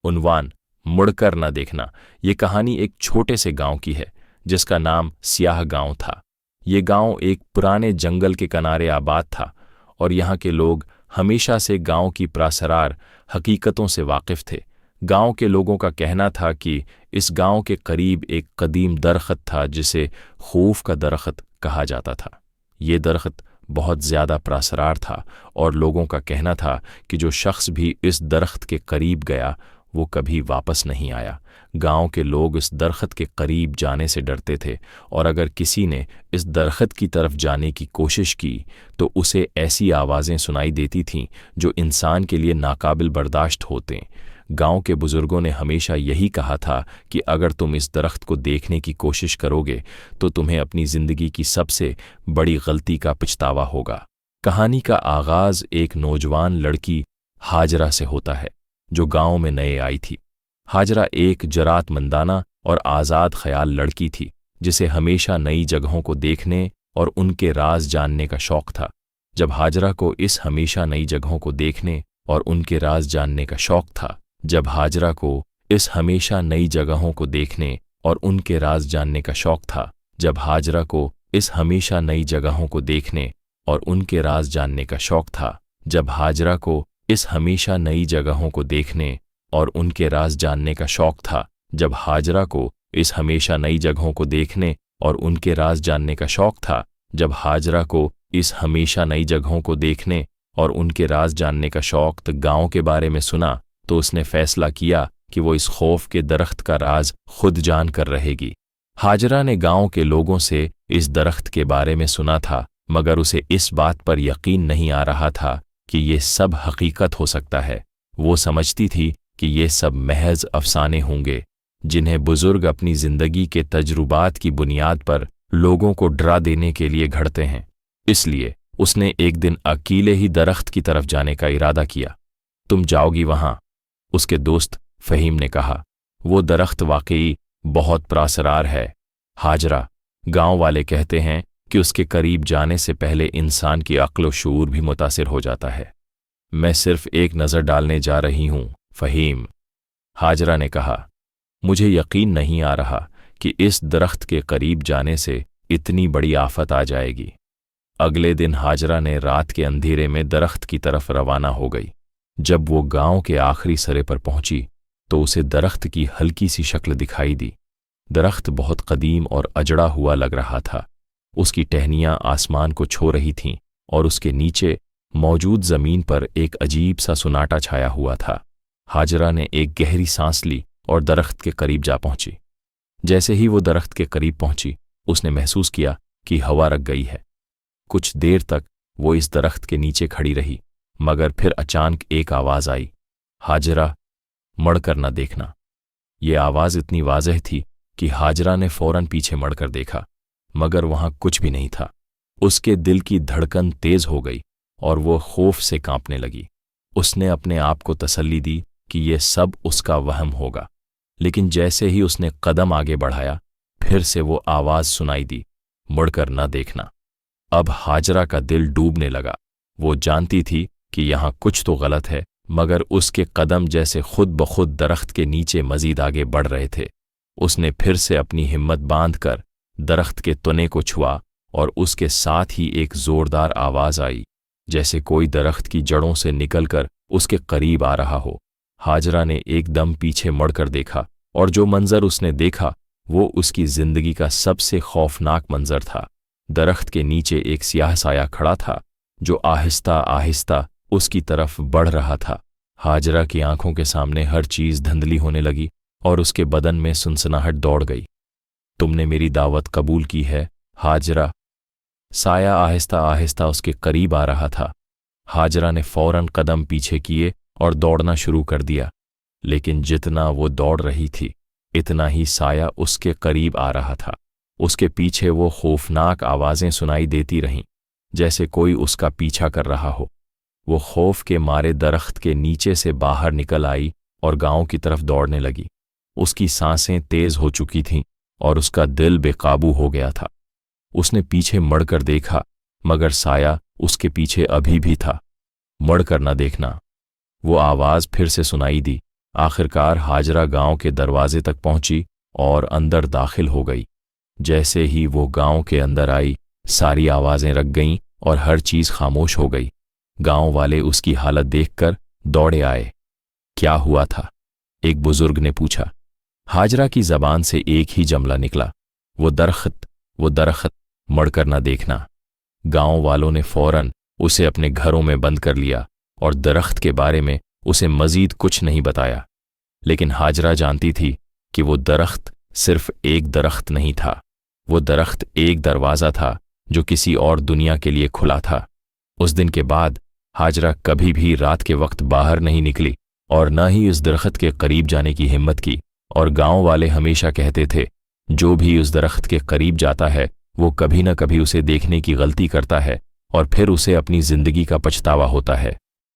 उन्वान मुड़कर न देखना। ये कहानी एक छोटे से गांव की है जिसका नाम स्याह गांव था। ये गांव एक पुराने जंगल के किनारे आबाद था और यहाँ के लोग हमेशा से गांव की प्रासरार हकीकतों से वाकिफ थे। गांव के लोगों का कहना था कि इस गांव के करीब एक कदीम दरख्त था जिसे खूफ का दरख्त कहा जाता था। ये दरख्त बहुत ज़्यादा प्रासरार था और लोगों का कहना था कि जो शख्स भी इस दरख्त के करीब गया वो कभी वापस नहीं आया। गांव के लोग इस दरख्त के करीब जाने से डरते थे और अगर किसी ने इस दरख्त की तरफ जाने की कोशिश की तो उसे ऐसी आवाज़ें सुनाई देती थीं जो इंसान के लिए नाकाबिल बर्दाश्त होते। गांव के बुज़ुर्गों ने हमेशा यही कहा था कि अगर तुम इस दरख्त को देखने की कोशिश करोगे तो तुम्हें अपनी ज़िंदगी की सबसे बड़ी गलती का पछतावा होगा। कहानी का आगाज़ एक नौजवान लड़की हाजरा से होता है जो गांव में नए आई थी। हाजरा एक जरातमंदाना और आज़ाद ख्याल लड़की थी जिसे हमेशा नई जगहों को देखने और उनके राज जानने का शौक़ था। जब हाजरा को इस हमेशा नई जगहों को देखने और उनके राज जानने का शौक़ था जब हाजरा को इस हमेशा नई जगहों को देखने और उनके राज जानने का शौक़ था जब हाजरा को इस हमेशा नई जगहों को देखने और उनके राज जानने का शौक़ था जब हाजरा को इस हमेशा नई जगहों को देखने और उनके राज जानने का शौक़ था जब हाजरा को इस हमेशा नई जगहों को देखने और उनके राज जानने का शौक़ था जब हाजरा को इस हमेशा नई जगहों को देखने और उनके राज जानने का शौक़ गांव के बारे में सुना तो उसने फैसला किया कि वो इस खौफ के दरख्त का राज खुद जान कर रहेगी। हाजरा ने गांव के लोगों से इस दरख्त के बारे में सुना था मगर उसे इस बात पर यकीन नहीं आ रहा था कि ये सब हकीकत हो सकता है। वो समझती थी कि ये सब महज अफसाने होंगे जिन्हें बुजुर्ग अपनी जिंदगी के तजुर्बात की बुनियाद पर लोगों को डरा देने के लिए घड़ते हैं। इसलिए उसने एक दिन अकेले ही दरख्त की तरफ जाने का इरादा किया। तुम जाओगी वहां? उसके दोस्त फहीम ने कहा। वो दरख्त वाकई बहुत प्रासरार है हाजरा। गांव वाले कहते हैं कि उसके करीब जाने से पहले इंसान की अक्ल व शऊर भी मुतासिर हो जाता है। मैं सिर्फ एक नज़र डालने जा रही हूं फहीम, हाजरा ने कहा। मुझे यकीन नहीं आ रहा कि इस दरख्त के करीब जाने से इतनी बड़ी आफत आ जाएगी। अगले दिन हाजरा ने रात के अंधेरे में दरख्त की तरफ रवाना हो गई। जब वो गांव के आखिरी सरे पर पहुंची तो उसे दरख्त की हल्की सी शक्ल दिखाई दी। दरख्त बहुत कदीम और अजड़ा हुआ लग रहा था। उसकी टहनियां आसमान को छू रही थीं और उसके नीचे मौजूद जमीन पर एक अजीब सा सुनाटा छाया हुआ था। हाजरा ने एक गहरी सांस ली और दरख्त के करीब जा पहुंची। जैसे ही वो दरख्त के करीब पहुंची उसने महसूस किया कि हवा रख गई है। कुछ देर तक वो इस दरख्त के नीचे खड़ी रही मगर फिर अचानक एक आवाज़ आई, हाजरा मड़कर न देखना। ये आवाज़ इतनी वाज़ेह थी कि हाजरा ने फौरन पीछे मड़कर देखा मगर वहां कुछ भी नहीं था। उसके दिल की धड़कन तेज हो गई और वो खौफ से कांपने लगी। उसने अपने आप को तसल्ली दी कि ये सब उसका वहम होगा, लेकिन जैसे ही उसने कदम आगे बढ़ाया फिर से वो आवाज़ सुनाई दी, मुड़कर न देखना। अब हाजरा का दिल डूबने लगा। वो जानती थी कि यहाँ कुछ तो गलत है मगर उसके कदम जैसे खुद ब खुद दरख्त के नीचे मजीद आगे बढ़ रहे थे। उसने फिर से अपनी हिम्मत बांधकर दरख्त के तने को छुआ और उसके साथ ही एक जोरदार आवाज़ आई जैसे कोई दरख्त की जड़ों से निकलकर उसके करीब आ रहा हो। हाजरा ने एकदम पीछे मुड़कर देखा और जो मंजर उसने देखा वो उसकी जिंदगी का सबसे खौफनाक मंजर था। दरख्त के नीचे एक स्याह साया खड़ा था जो आहिस्ता आहिस्ता उसकी तरफ बढ़ रहा था। हाजरा की आंखों के सामने हर चीज धुंधली होने लगी और उसके बदन में सनसनाहट दौड़ गई। तुमने मेरी दावत कबूल की है हाजरा। साया आहिस्ता आहिस्ता उसके करीब आ रहा था। हाजरा ने फौरन कदम पीछे किए और दौड़ना शुरू कर दिया, लेकिन जितना वो दौड़ रही थी इतना ही साया उसके करीब आ रहा था। उसके पीछे वो खौफनाक आवाज़ें सुनाई देती रहीं जैसे कोई उसका पीछा कर रहा हो। वो खौफ के मारे दरख्त के नीचे से बाहर निकल आई और गांव की तरफ दौड़ने लगी। उसकी सांसें तेज हो चुकी थीं और उसका दिल बेकाबू हो गया था। उसने पीछे मुड़कर देखा मगर साया उसके पीछे अभी भी था। मुड़कर न देखना। वो आवाज़ फिर से सुनाई दी آخرکار ہاجرہ گاؤں کے دروازے تک پہنچی اور اندر داخل ہو گئی۔ جیسے ہی وہ گاؤں کے اندر آئی، ساری آوازیں رک گئیں اور ہر چیز خاموش ہو گئی۔ گاؤں والے اس کی حالت دیکھ کر دوڑے آئے۔ کیا ہوا تھا؟ ایک بزرگ نے پوچھا۔ ہاجرہ کی زبان سے ایک ہی جملہ نکلا، وہ درخت، مڑ کر نہ دیکھنا۔ گاؤں والوں نے فوراً اسے اپنے گھروں میں بند کر لیا اور درخت کے بارے میں اسے مزید کچھ نہیں بتایا۔ لیکن ہاجرہ جانتی تھی کہ وہ درخت صرف ایک درخت نہیں تھا، وہ درخت ایک دروازہ تھا جو کسی اور دنیا کے لیے کھلا تھا۔ اس دن کے بعد ہاجرہ کبھی بھی رات کے وقت باہر نہیں نکلی اور نہ ہی اس درخت کے قریب جانے کی ہمت کی، اور گاؤں والے ہمیشہ کہتے تھے جو بھی اس درخت کے قریب جاتا ہے وہ کبھی نہ کبھی اسے دیکھنے کی غلطی کرتا ہے اور پھر اسے اپنی زندگی کا پچھتاوا ہوتا ہے۔